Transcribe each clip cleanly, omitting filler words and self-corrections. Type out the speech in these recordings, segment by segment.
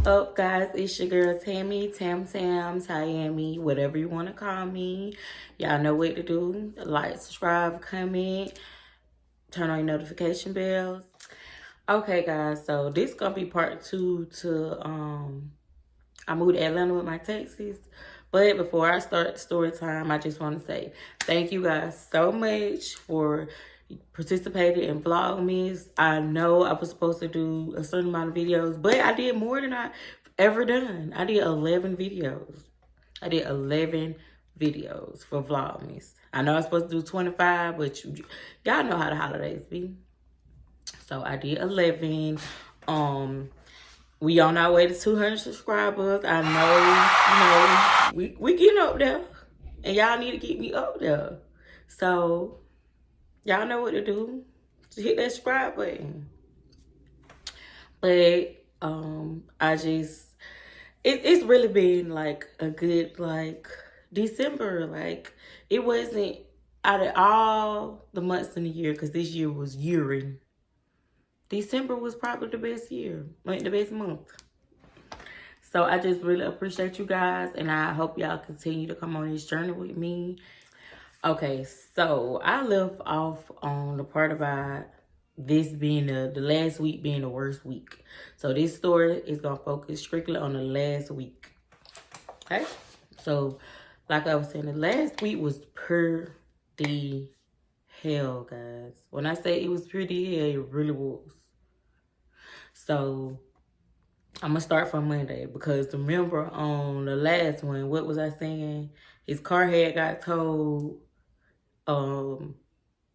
up, guys? It's your girl Tammy, Tammy, whatever you want to call me. Y'all know what to do. Like, subscribe, comment, turn on your notification bells. Okay, guys, so this gonna be part 2 to I moved to Atlanta with my taxis. But before I start story time, I just want to say thank you guys so much for participating in vlogmas. I know I was supposed to do a certain amount of videos, but I did more than I ever done. I did 11 videos. I did 11 videos for vlogmas. I know I was supposed to do 25, but y'all know how the holidays be. So I did 11. We on our way to 200 subscribers. I know, we getting up there. And y'all need to keep me up there. So, y'all know what to do. Just hit that subscribe button. But, it's really been, like, a good, like, December. Like, it wasn't out of all the months in the year, because this year was yearing. December was probably the best year, like the best month. So I just really appreciate you guys, and I hope y'all continue to come on this journey with me. Okay, so I left off on the part about this being the last week being the worst week. So this story is gonna focus strictly on the last week. Okay, so like I was saying, the last week was pretty hell, guys. When I say it was pretty hell, it really was. So I'm gonna start from Monday, because remember on the last one, what was I saying? His car had got towed.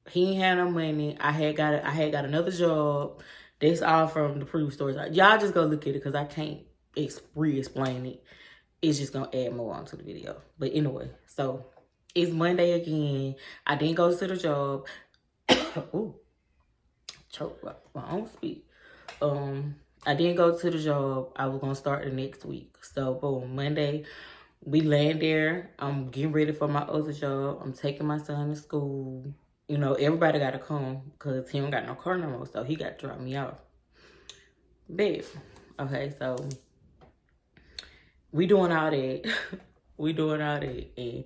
He ain't had no money. I had got another job. That's all from the previous stories. Y'all just go look at it, because I can't re-explain it. It's just gonna add more onto the video. But anyway, so it's Monday again. I didn't go to the job. Ooh, choke my own speak. I didn't go to the job. I was gonna start the next week. So boom, Monday, we land there. I'm getting ready for my other job. I'm taking my son to school. You know, everybody gotta come, because he don't got no car no more, so he got to drop me off. Babe. Okay, so we doing all that. We doing all that, and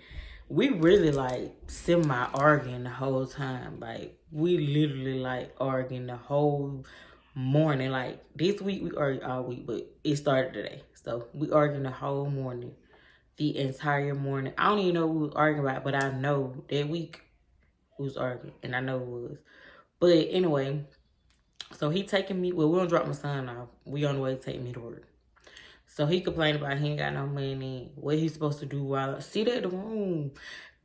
we really like semi-arguing the whole time. Like, we literally like arguing the whole morning. Like, this week we argued all week, but it started today. So we arguing the whole morning, the entire morning. I don't even know what we was arguing about, but I know that week we was arguing, and I know it was. But anyway, so he taking me, well, we don't drop my son off. We on the way to take me to work. So he complained about he ain't got no money. What he supposed to do while sit at the room,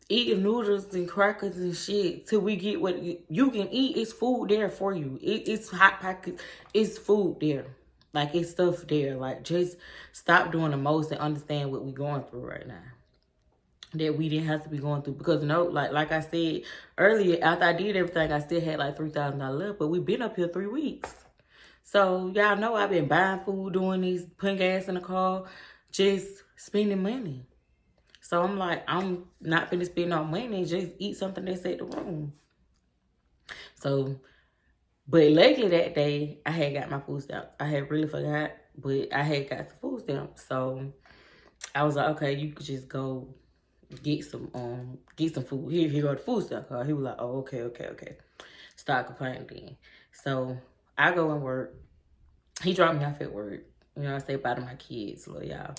eating noodles and crackers and shit till we get what you can eat. It's food there for you. It's hot pockets. It's food there. Like, it's stuff there. Like, just stop doing the most and understand what we going through right now. That we didn't have to be going through. Because no, like I said earlier, after I did everything, I still had like $3,000 left. But we've been up here 3 weeks. So y'all know I've been buying food, doing these, putting gas in the car, just spending money. So I'm like, I'm not finna spend no money, just eat something that's at the room. So, but lately that day, I had got my food stamps. I had really forgot, but I had got the food stamps. So I was like, okay, you could just go get some food. Here go the food stamp card. He was like, oh, okay. Start complaining then. So I go and work. He dropped me off at work. You know, I say bye to my kids, little y'all.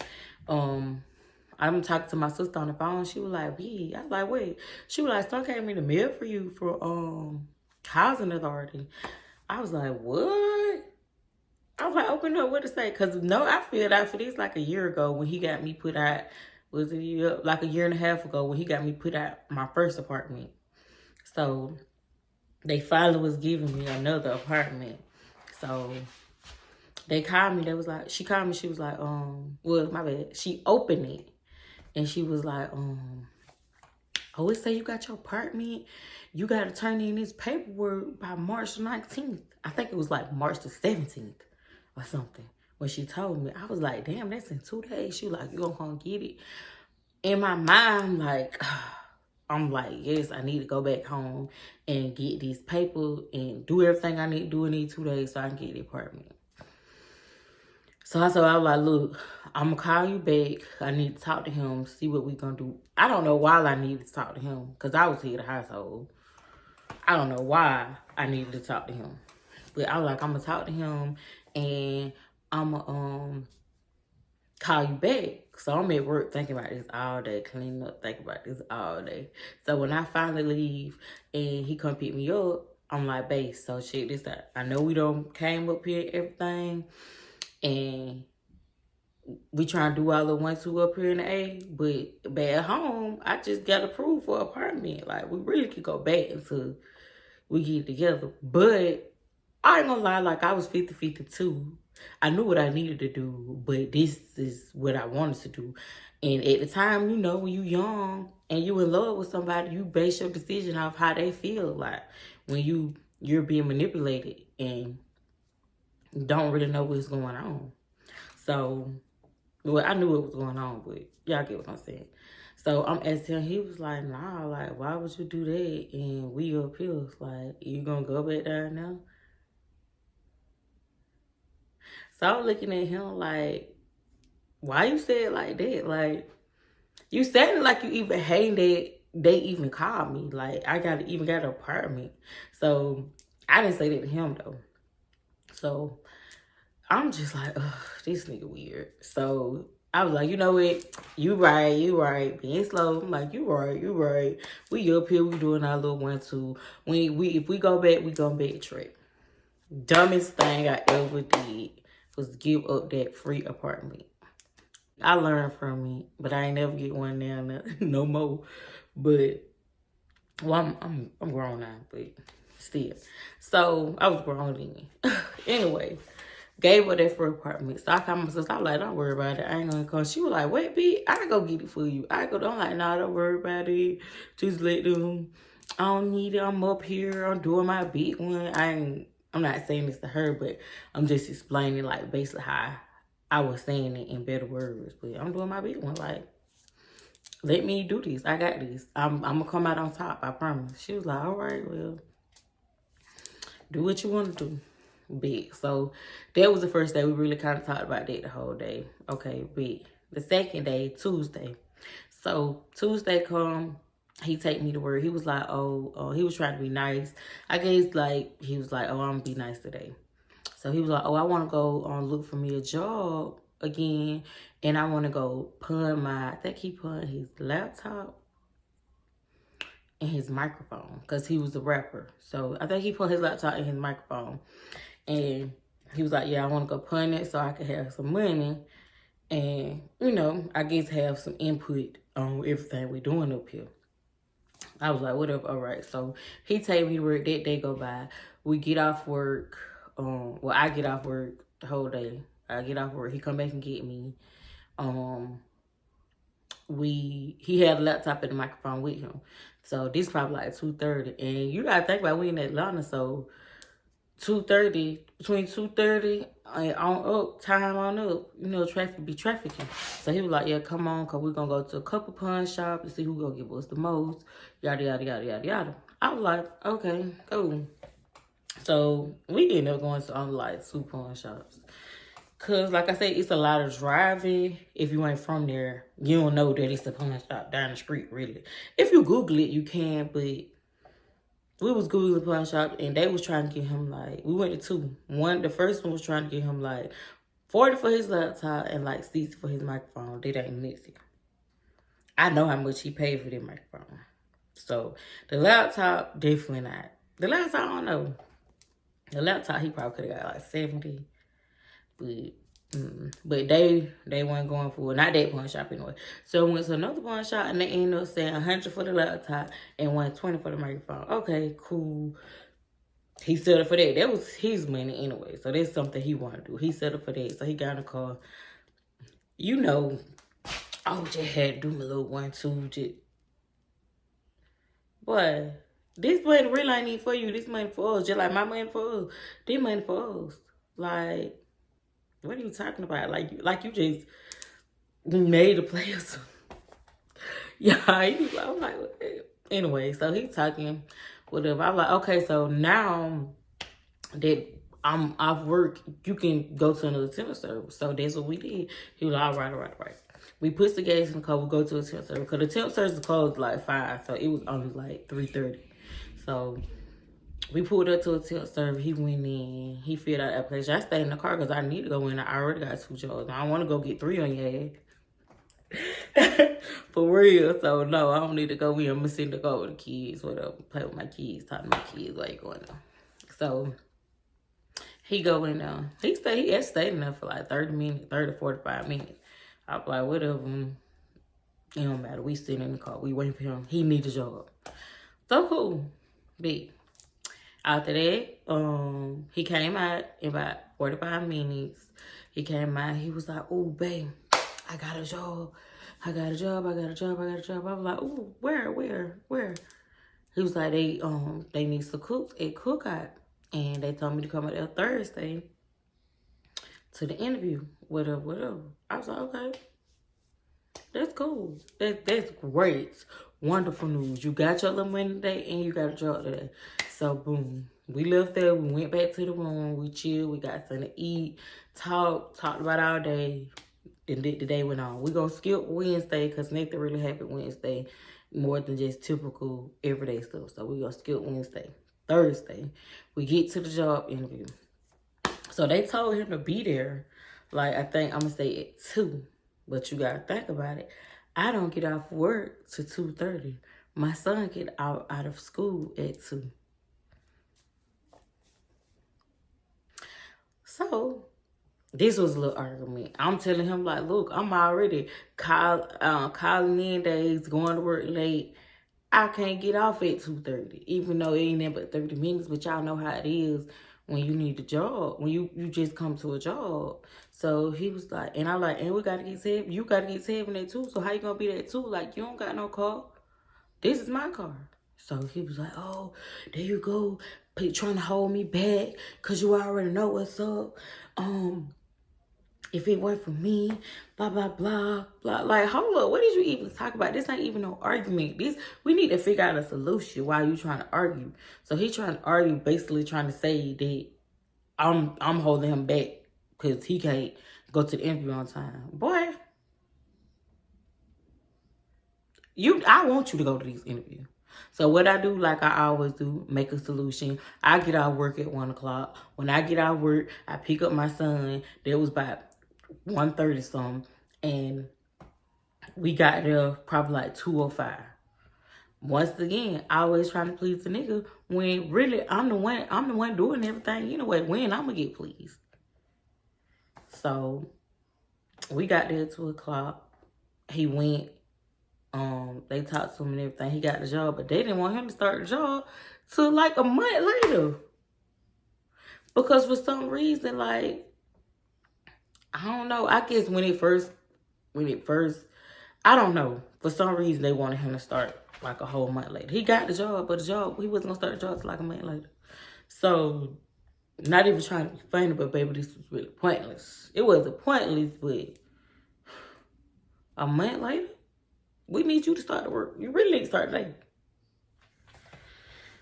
I'm talking to my sister on the phone. She was like, B. I was like, wait. She was like, son came in the mail for you for housing authority. I was like, what? I was like, open up, what to say? Because no, I filled out for this like a year ago when he got me put out. Was it like a year and a half ago when he got me put out my first apartment. So they finally was giving me another apartment. So they called me. They was like, she called me. She was like, well, my bad. She opened it. And she was like, oh, it say you got your apartment. You got to turn in this paperwork by March 19th. I think it was like March the 17th or something. When she told me, I was like, damn, that's in 2 days. She was like, you gonna come get it? In my mind, I'm like, yes, I need to go back home and get these papers and do everything I need to do in these 2 days so I can get the apartment. So I was like, look, I'm gonna call you back. I need to talk to him, see what we gonna do. I don't know why I needed to talk to him, because I was here at the household. I don't know why I needed to talk to him. But I was like, I'm gonna talk to him and I'm gonna call you back. So I'm at work thinking about this all day, cleaning up, thinking about this all day. So when I finally leave and he come pick me up, I'm like, babe, so check this out. I know we don't came up here and everything, and we trying to do our little 1-2 up here in the A, but at home, I just got approved for an apartment. Like, we really could go back until we get together. But I ain't gonna lie, like, I was 50-50 too. I knew what I needed to do, but this is what I wanted to do. And at the time, you know, when you young and you in love with somebody, you base your decision off how they feel. Like, when you're being manipulated and don't really know what's going on. So, well, I knew what was going on, but y'all get what I'm saying. So I'm asking him, he was like, nah, like, why would you do that? And we up here, like, you gonna go back there now? So I'm looking at him like, why you say it like that? Like, you said it like you even hate that they even called me. Like, I even got an apartment. So I didn't say that to him though. So I'm just like, ugh, this nigga weird. So I was like, you know what? You right. Being slow. I'm like, you right. We up here, we doing our little 1-2. If we go back, we gonna backtrack. Dumbest thing I ever did was give up that free apartment. I learned from it, but I ain't never get one now no more. But well, I'm grown now, but still. So I was grown then. Anyway, gave her that free apartment. So I called my sister. I was like, don't worry about it. I ain't gonna come. She was like, wait, B, I go get it for you. I'm like, nah, don't worry about it. Just let them. I don't need it. I'm up here. I'm doing my big one. I'm not saying this to her, but I'm just explaining like basically how I was saying it in better words. But I'm doing my big one. Like, let me do this. I got this. I'm gonna come out on top. I promise. She was like, all right, well, do what you want to do. Big. So that was the first day. We really kind of talked about that the whole day. Okay, big. The second day, Tuesday. So Tuesday come, he take me to work. He was like, he was trying to be nice. I guess like he was like, oh, I'm gonna be nice today. So he was like, oh, I want to go look for me a job again, and I want to go I think he pawned his laptop and his microphone because he was a rapper. So I think he put his laptop and his microphone. And he was like, yeah, I want to go pawn it so I can have some money and, you know, I guess have some input on everything we're doing up here. I was like, whatever, all right. So he take me to work. That day go by. We get off work. Well, I get off work the whole day. I get off work. He come back and get me. He had a laptop and a microphone with him. So this probably like 2:30. And you gotta think about we in Atlanta, so 2:30, between 2:30 and on up, time on up, you know, traffic be trafficking. So he was like, yeah, come on, because we're going to go to a couple pawn shops to see who going to give us the most, yada, yada, yada, yada, yada. I was like, okay, cool. So we ended up going to only like 2 pawn shops. Because, like I said, it's a lot of driving. If you ain't from there, you don't know that it's a pawn shop down the street, really. If you Google it, you can, but we was Googling pawn shop and they was trying to get him like, we went to 2. The first one was trying to get him like 40 for his laptop and like 60 for his microphone. They ain't mixing. I know how much he paid for that microphone. So the laptop, definitely not. The laptop, I don't know. The laptop, he probably could have got like 70. But they weren't going for it. Not that pawn shop anyway. So we went to another pawn shop and they ended up saying 100 for the laptop and 120 for the microphone. Okay, cool. He settled for that. That was his money anyway. So that's something he wanted to do. He settled for that. So he got in the car. You know, I just had to do my little 1-2. Just... Boy, this money really ain't need for you. This money for us. Just like my money for us. This money for us. Like, what are you talking about? Like you just made a play or something. Yeah, I'm like, anyway, so he talking, whatever. I'm like, okay, so now that I'm off work. You can go to another temp service. So that's what we did. He was like, all right, all right, all right. We put the gas in the car. We go to a temp service. Because the temp service closed like 5. So it was only like 3:30. So we pulled up to a temp service. He went in. He filled out the application. I stayed in the car because I need to go in. I already got 2 jobs. I don't want to go get 3 on your ass. For real. So no, I don't need to go in. I'm going to sit in the car with the kids. Whatever. Play with my kids. Talk to my kids. Like going on. So he go in there. He had stayed in there for like 30 to 45 minutes. I was like, whatever. It don't matter. We sitting in the car. We waiting for him. He need a job. So cool. Big. After that, he came out in about 45 minutes. He came out. He was like, oh, babe, I got a job. I got a job. I got a job. I got a job. I was like, oh, where? He was like, they need some cooks at Cookout. And they told me to come out there Thursday to the interview. Whatever. I was like, okay. That's cool. That's great. Wonderful news. You got your little money today and you got a job today. So, boom. We left there. We went back to the room. We chilled. We got something to eat. Talked about our day. Then the day went on. We gonna skip Wednesday because nothing really happened Wednesday. More than just typical everyday stuff. So, we gonna skip Wednesday. Thursday, we get to the job interview. So, they told him to be there. Like, I think I'm gonna say at 2. But you gotta think about it. I don't get off work till 2:30. My son get out of school at 2. So this was a little argument. I'm telling him like, look, I'm already calling in days, going to work late. I can't get off at 2:30, even though it ain't nothing but 30 minutes. But y'all know how it is when you need a job, when you just come to a job. So he was like, and I like, and we got to get 7. You got to get 7 at 2. So how you going to be there at 2? Like, you don't got no car. This is my car. So he was like, oh, there you go. Trying to hold me back because you already know what's up. If it weren't for me, blah, blah, blah, blah. Like, hold up. What did you even talk about? This ain't even no argument. We need to figure out a solution while you trying to argue. So he trying to argue, basically trying to say that I'm holding him back because he can't go to the interview on time. Boy, I want you to go to these interviews. So what I do, like I always do, make a solution. I get out of work at 1 o'clock. When I get out of work, I pick up my son. There was about 1:30 something. And we got there probably like 2:05. Once again, I always trying to please the nigga when really I'm the one doing everything anyway. When I'm gonna get pleased. So we got there at 2 o'clock. He went. They talked to him and everything. He got the job, but they didn't want him to start the job till like a month later. Because for some reason, like, I don't know. I guess when it first, I don't know. For some reason, they wanted him to start like a whole month later. He got the job, but he wasn't gonna start the job till like a month later. So, not even trying to be funny, but baby, this was really pointless. It wasn't pointless, but a month later? We need you to start the work. You really need to start today.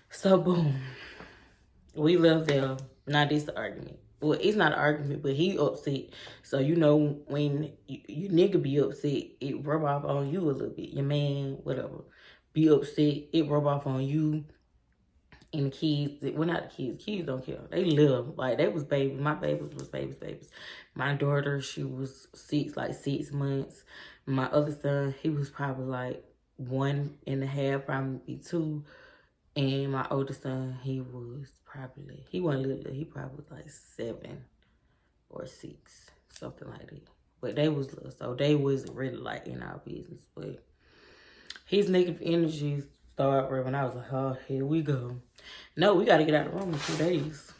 So, boom. We left there. Now, this is the argument. Well, it's not an argument, but he upset. So, you know, when you nigga be upset, it rub off on you a little bit. Your man, whatever. Be upset. It rub off on you. And the kids, well, not the kids. Kids don't care. They live. Like, they was babies. My babies was babies. My daughter, she was 6 months. My other son, he was probably like 1.5, probably 2. And my oldest son, he wasn't little. He probably was like 7 or 6, something like that. But they was little, so they wasn't really like in our business. But his negative energy started rubbing. I was like, oh, here we go. No, we got to get out of the room in 2 days.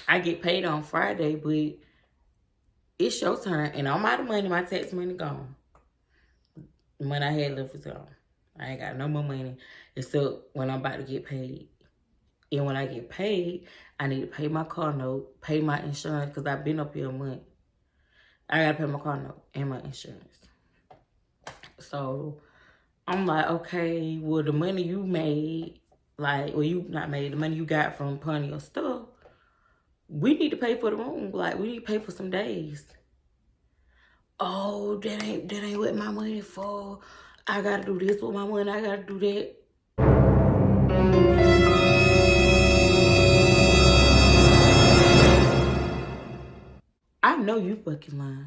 I get paid on Friday, but it's your turn. And all my money, my tax money gone. The money I had left is gone. I ain't got no more money except when I'm about to get paid. And when I get paid, I need to pay my car note, pay my insurance, because I've been up here a month. I got to pay my car note and my insurance. So I'm like, okay, well, the money you made, like, well, you not made, the money you got from putting your stuff, We need to pay for the room. Like, we need to pay for some days. Oh, that ain't what my money for. I gotta do this with my money. I gotta do that. I know you fucking lying.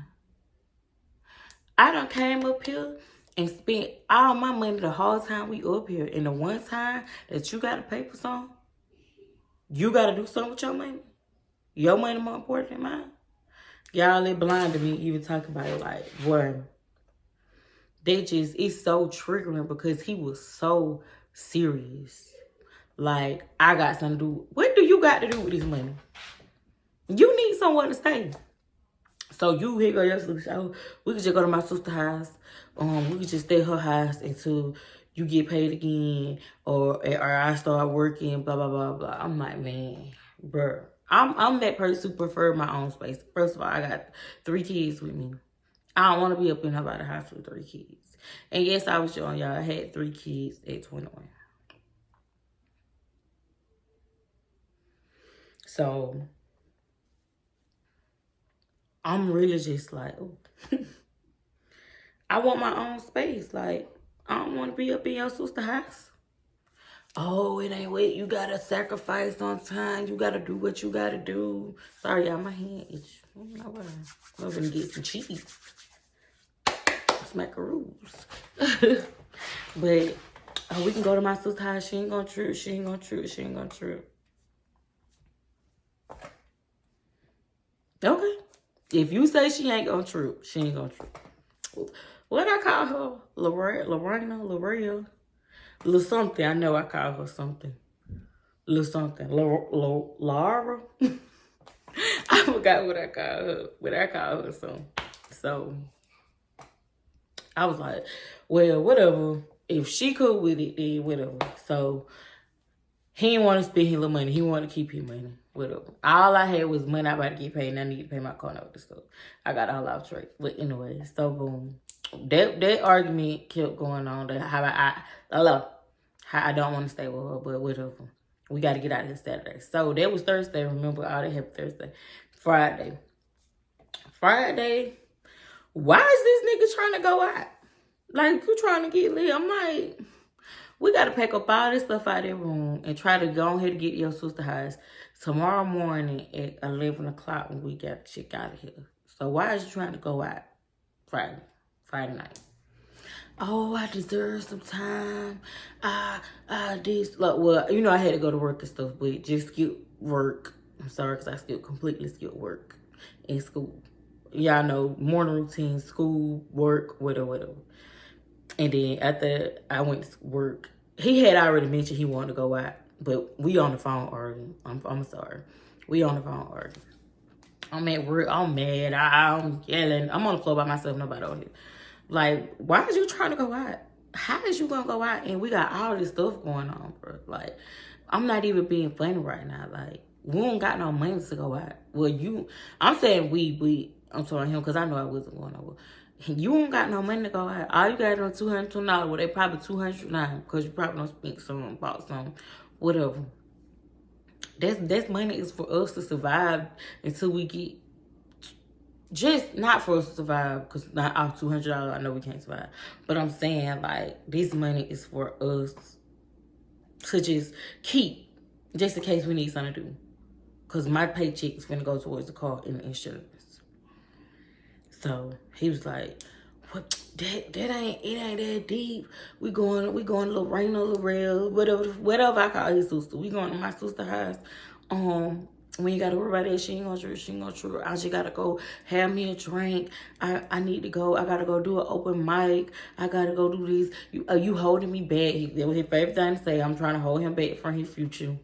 I done came up here and spent all my money the whole time we up here. And the one time that you gotta pay for something, you gotta do something with your money. Your money more important than mine. Y'all, it blinded me even talking about it. Like, boy, it's so triggering because he was so serious. Like, I got something to do. What do you got to do with this money? You need somewhere to stay. So you here go your sister. Oh, we could just go to my sister's house. We could just stay at her house until you get paid again, or I start working. Blah blah blah blah. I'm like, man, bruh. I'm that person who prefer my own space. First of all, I got 3 kids with me. I don't want to be up in her by the house with 3 kids. And yes, I was young, y'all. I had 3 kids at 21. So I'm really just like, oh. I want my own space. Like, I don't want to be up in your sister's house. Oh, it ain't what you gotta sacrifice sometimes. You gotta do what you gotta do. Sorry, y'all, my hand itch. I don't know why. I'm gonna get some cheese. It's macaroons. But we can go to my sister's house. She ain't gonna trip. She ain't gonna trip. She ain't gonna trip. Okay. If you say she ain't gonna trip, she ain't gonna trip. What I call her? Lorena, little something. I know I call her something. Little something. Laura. I forgot what I call her. But I call her something. So I was like, well, whatever. If she cool with it, then whatever. So he didn't want to spend his little money. He wanted to keep his money. Whatever. All I had was money I about to get paid, and I need to pay my car note and stuff. I got all off track. But anyway, so boom. That argument kept going on. How I don't want to stay with her, but whatever. We got to get out of here Saturday. So that was Thursday. Remember, all that happened Thursday. Friday. Why is this nigga trying to go out? Like, you trying to get lit? I'm like, we got to pack up all this stuff out of their room and try to go ahead and get your sister's house tomorrow morning at 11 o'clock when we got the chick out of here. So why is you trying to go out Friday night? Oh, I deserve some time. This, like, well, you know, I had to go to work and stuff, but just skip work. I'm sorry, because I completely skipped work in school. Y'all know, morning routine, school, work, whatever. And then after I went to work, he had already mentioned he wanted to go out, but we on the phone arguing. I'm sorry. We on the phone arguing. I'm at work. I'm mad. I'm yelling. I'm on the floor by myself. Nobody on here. Like, why is you trying to go out? How is you gonna go out and we got all this stuff going on, bro? Like, I'm not even being funny right now. Like, we don't got no money to go out. Well, I'm saying I'm telling him because I know I wasn't going over. You don't got no money to go out. All you got is $220. Well, they probably $200 because you probably don't spend some, bought some, whatever. That's money is for us to survive until we get. Just not for us to survive, because not off $200, I know we can't survive. But I'm saying, like, this money is for us to just keep, just in case we need something to do. Because my paycheck is going to go towards the car and the insurance. So he was like, "What? It ain't that deep. We going to Lorena, Lorel, whatever I call his sister. We going to my sister's house. We ain't got to worry about that. She ain't gonna true. I just gotta go have me a drink. I need to go. I gotta go do an open mic. I gotta go do this. You holding me back." That was his favorite thing to say. I'm trying to hold him back from his future.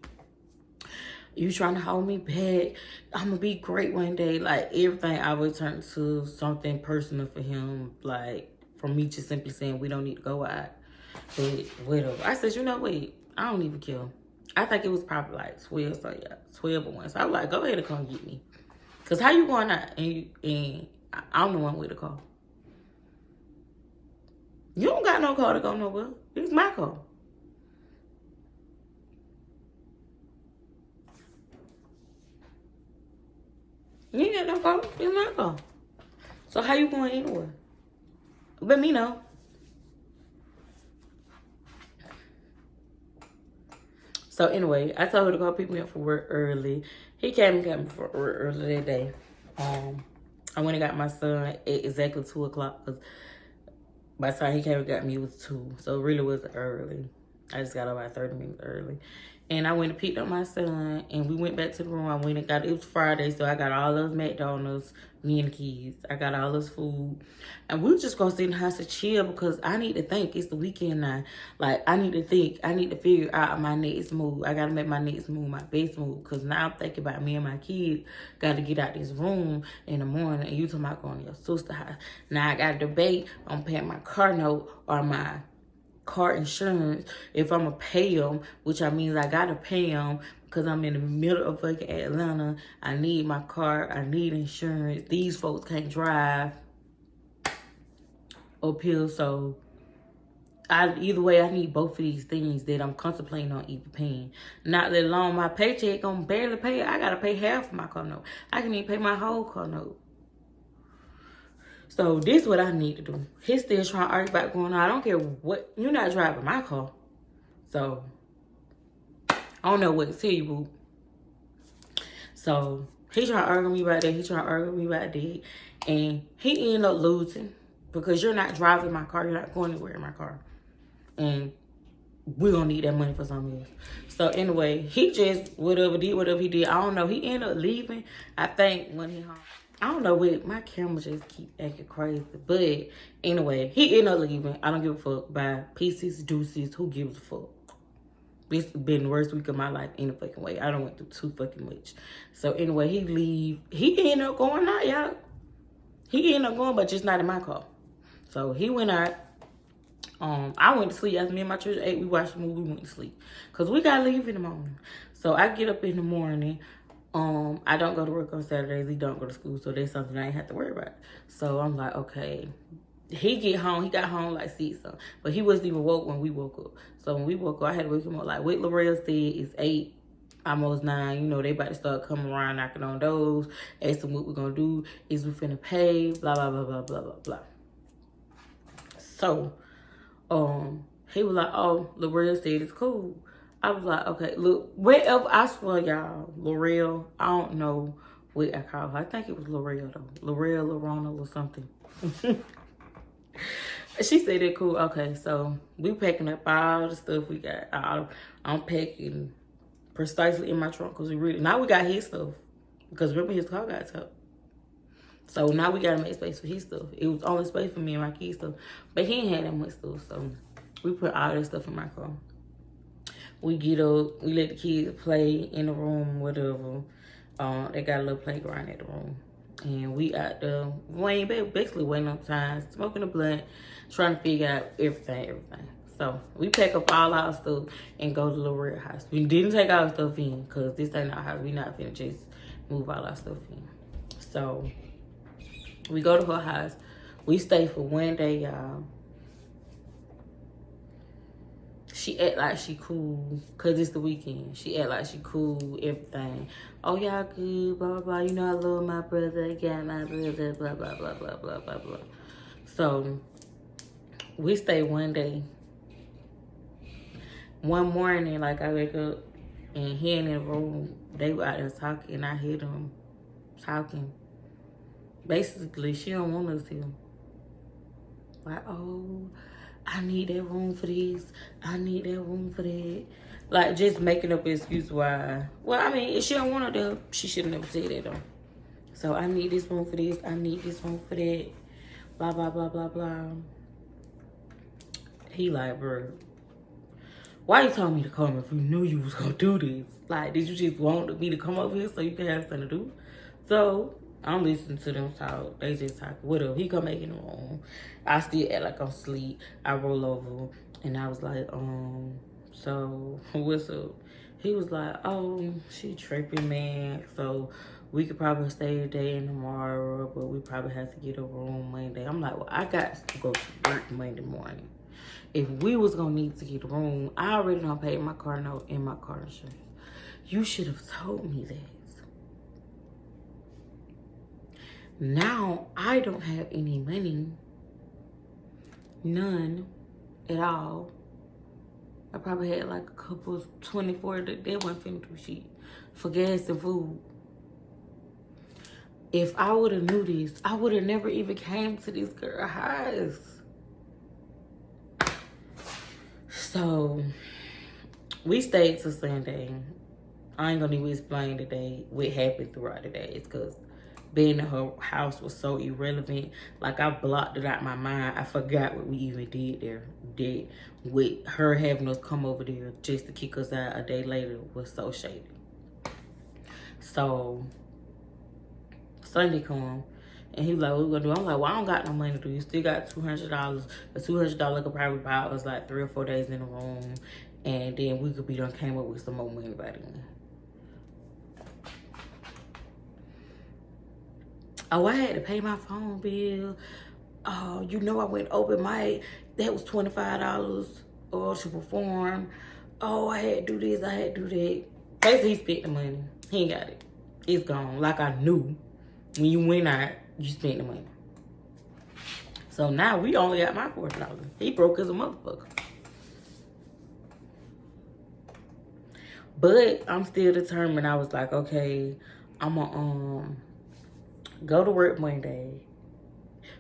You trying to hold me back. I'm gonna be great one day. Like, everything I would turn to something personal for him. Like, from me just simply saying we don't need to go out. But whatever. I said, you know what? I don't even care. I think it was probably like 12, so yeah, 12 or 1. So I was like, go ahead and come get me. Because how you going out and I'm the one with the car? You don't got no car to go nowhere. It's my car. You ain't got no car. It's my car. So how you going anywhere? Let me know. So anyway, I told her to go pick me up for work early. He came and got me for work early that day. I went and got my son at exactly 2 o'clock because by the time he came and got me, it was 2. So it really wasn't early. I just got about 30 minutes early. And I went and picked up my son, and we went back to the room. I went and got, it was Friday, so I got all those McDonald's, me and the kids. I got all this food. And we just gonna sit in the house and chill because I need to think. It's the weekend now. Like, I need to think. I need to figure out my next move. I gotta make my next move my best move because now I'm thinking about me and my kids got to get out this room in the morning, and you talking about going to your sister's house. Now I got to debate on paying my car note or my car insurance if I'm gonna pay them, which I means I gotta pay them because I'm in the middle of fucking Atlanta. I need my car. I need insurance. These folks can't drive up here, so either way I need both of these things that I'm contemplating on even paying. Not let alone my paycheck gonna barely pay. I gotta pay half of my car note. I can even pay my whole car note. So this is what I need to do. He's still trying to argue about going on. I don't care what. You're not driving my car. So I don't know what to tell you, boo. So he trying to argue with me about that. He trying to argue with me about that. And he ended up losing because you're not driving my car. You're not going anywhere in my car. And we're going to need that money for something else. So anyway, he just whatever he did. I don't know. He ended up leaving, I think, when he home. I don't know what, my camera just keep acting crazy. But anyway, he ended up leaving. I don't give a fuck. Bye. Pieces, deuces, who gives a fuck? This has been the worst week of my life in a fucking way. I don't went through too fucking much. So anyway, he leave. He ended up going out, y'all. He ended up going, but just not in my car. So he went out. I went to sleep after me and my church ate. We watched the movie, we went to sleep. Because we got to leave in the morning. So I get up in the morning. I don't go to work on Saturdays. He don't go to school, so that's something I ain't have to worry about. So I'm like, okay. He got home like 6 something. But he wasn't even woke when we woke up. So when we woke up, I had to wake him up. Like what L'Oreal said, it's 8, almost 9. You know, they about to start coming around, knocking on doors, asking what we're going to do. Is we finna pay, blah, blah, blah, blah, blah, blah, blah. So, he was like, oh, L'Oreal said it's cool. I was like, okay, look, wherever, I swear, y'all, L'Oreal, I don't know what I call her. I think it was L'Oreal, though. L'Oreal, Lorona, or something. She said it cool. Okay, so we packing up all the stuff we got. I'm packing precisely in my trunk because now we got his stuff. Because remember his car got towed. So now we gotta make space for his stuff. It was only space for me and my kids' stuff. But he ain't had that much stuff, so we put all that stuff in my car. We get up, we let the kids play in the room, whatever. They got a little playground at the room. And we out there, basically waiting on time, smoking a blunt, trying to figure out everything. So we pack up all our stuff and go to the L'Oreal house. We didn't take our stuff in because this ain't our house. We not finna just move all our stuff in. So we go to her house. We stay for one day, y'all. She act like she cool, cause it's the weekend. She act like she cool, everything. Oh, y'all good, blah, blah, blah. You know I love my brother, I got my brother, blah, blah, blah, blah, blah, blah, blah. So, we stay one day. One morning, like I wake up, and he in the room, they were out there talking, and I hear them talking. Basically, she don't want us here. Like, oh, I need that room for this. I need that room for that. Like, just making up an excuse why. Well, I mean, if she don't want her there, she should have never said that, though. So, I need this room for this. I need this room for that. Blah, blah, blah, blah, blah. He like, bro, why you told me to come if you knew you was going to do this? Like, did you just want me to come over here so you can have something to do? So, I'm listening to them talk. They just talk. Whatever. He come back in the room. I still act like I'm asleep. I roll over. And I was like, so what's up? He was like, oh, she tripping, man. So we could probably stay today and tomorrow, but we probably have to get a room Monday. I'm like, well, I got to go to work Monday morning. If we was going to need to get a room, I already done paid my car note and my car insurance. You should have told me that. Now I don't have any money. None at all. I probably had like a couple 24 that they wasn't finna do shit for gas and food. If I would have knew this, I would have never even came to this girl's house. So we stayed till Sunday. I ain't gonna even explain today what happened throughout the days, because being in her house was so irrelevant. Like, I blocked it out my mind. I forgot what we even did there. With her having us come over there just to kick us out a day later was so shady. So Sunday come and he was like, what we gonna do? I'm like, well, I don't got no money to do. You still got $200. The $200 could probably buy us like 3 or 4 days in a room, and then we could be done came up with some more money by then. Oh, I had to pay my phone bill. Oh, you know, I went open mic. That was $25 to perform. Oh, I had to do this, I had to do that. Basically, he spent the money. He ain't got it. It's gone. Like I knew. When you went out, you spent the money. So now we only got my $40. He broke as a motherfucker. But I'm still determined. I was like, okay, I'm gonna go to work Monday.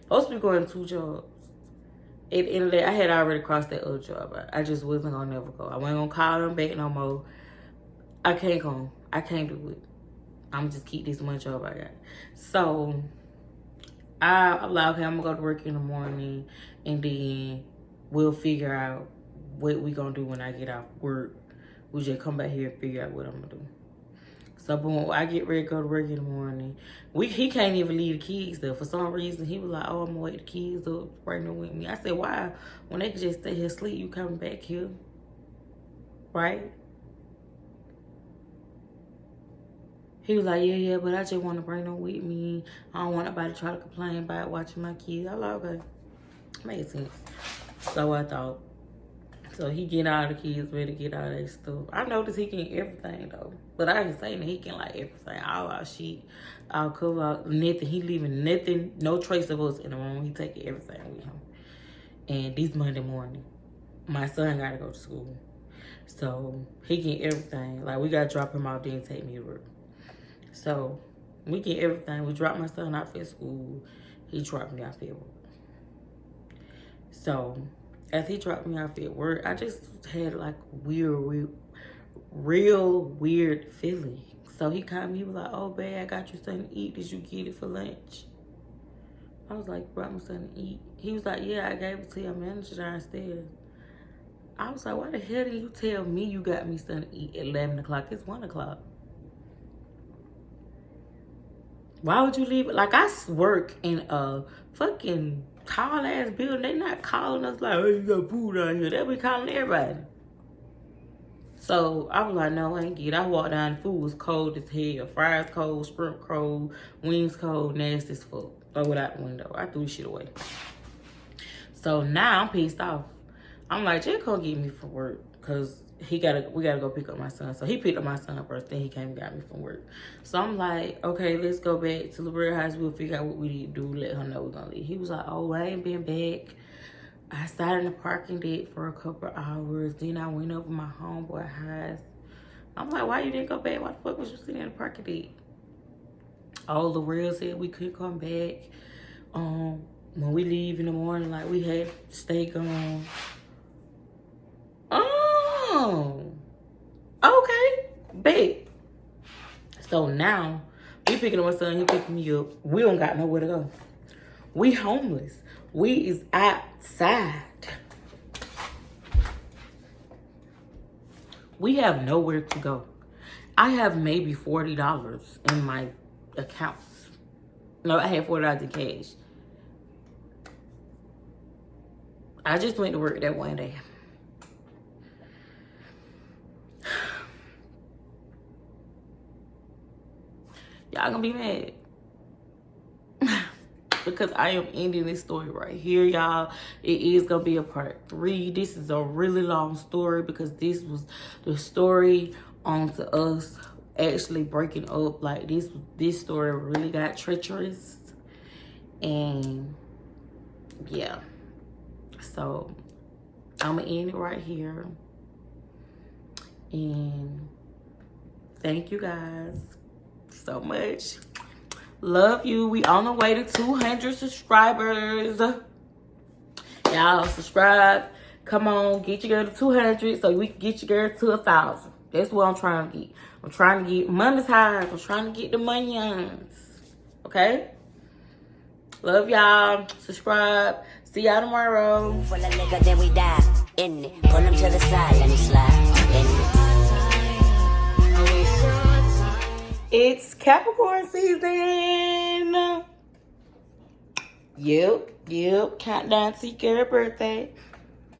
Supposed to be going to 2 jobs. At the end of the day, I had already crossed that other job. I just wasn't gonna never go. I wasn't gonna call them back no more. I can't come. I can't do it. I'm just keep this one job I got. So I'm like, okay, I'm gonna go to work in the morning, and then we'll figure out what we gonna do when I get off work. We just come back here and figure out what I'm gonna do. So boom, I get ready to go to work in the morning. He can't even leave the kids there. For some reason, he was like, oh, I'm gonna wake the kids up, bring them with me. I said, why? When they could just stay here sleep, you coming back here, right? He was like, yeah, but I just want to bring them with me. I don't want nobody to try to complain about watching my kids. I was like, okay, makes sense. So I thought. So he get all the kids ready to get all that stuff. I noticed he can everything though. But I ain't saying that he can like everything. All our shit, our cover, out, nothing. He leaving nothing, no trace of us in the room. He taking everything with him. And this Monday morning, my son gotta go to school. So he get everything. Like, we gotta drop him off, then take me to work. So we get everything. We drop my son off at school. He dropped me off at work. So as he dropped me off at work, I just had like real weird feeling. So he called me, he was like, oh, babe, I got you something to eat. Did you get it for lunch? I was like, brought me something to eat. He was like, yeah, I gave it to your manager downstairs. I was like, why the hell did you tell me you got me something to eat at 11 o'clock? It's 1 o'clock. Why would you leave it? Like, I work in a fucking tall ass building. They not calling us like, hey, you got food out here. They'll be calling everybody. So I was like, no, I ain't get it. I walked down, the food was cold as hell. Fries cold, shrimp cold, wings cold, nasty as fuck. Throw it out the window. I threw the shit away. So now I'm pissed off. I'm like, just come get me from work, cause we gotta go pick up my son. So he picked up my son first, then he came and got me from work. So I'm like, okay, let's go back to Liberia House. We'll figure out what we need to do. Let her know we're gonna leave. He was like, oh, I ain't been back. I sat in the parking deck for a couple hours. Then I went over my homeboy house. I'm like, why you didn't go back? Why the fuck was you sitting in the parking deck? Oh, L'Oreal said we could come back. When we leave in the morning, like, we had to stay gone. Oh, okay, babe. So now we picking up my son, he picking me up. We don't got nowhere to go. We homeless. We is outside. We have nowhere to go. I have maybe $40 in my accounts. No, I had $40 in cash. I just went to work that one day. Y'all gonna be mad. Because I am ending this story right here, y'all. It is gonna be a part 3. This is a really long story because this was the story onto us actually breaking up. Like, this story really got treacherous. And yeah, so I'm gonna end it right here. And thank you guys so much. Love you. We on the way to 200 subscribers. Y'all subscribe. Come on, get your girl to 200 so we can get your girl to 1,000. That's what I'm trying to get. I'm trying to get monetized. I'm trying to get the money on. Okay? Love y'all. Subscribe. See y'all tomorrow. Full of liquor, then we die in it. Pull them to the side, let me slide in it. It's Capricorn season. Yep. Countdown to your birthday.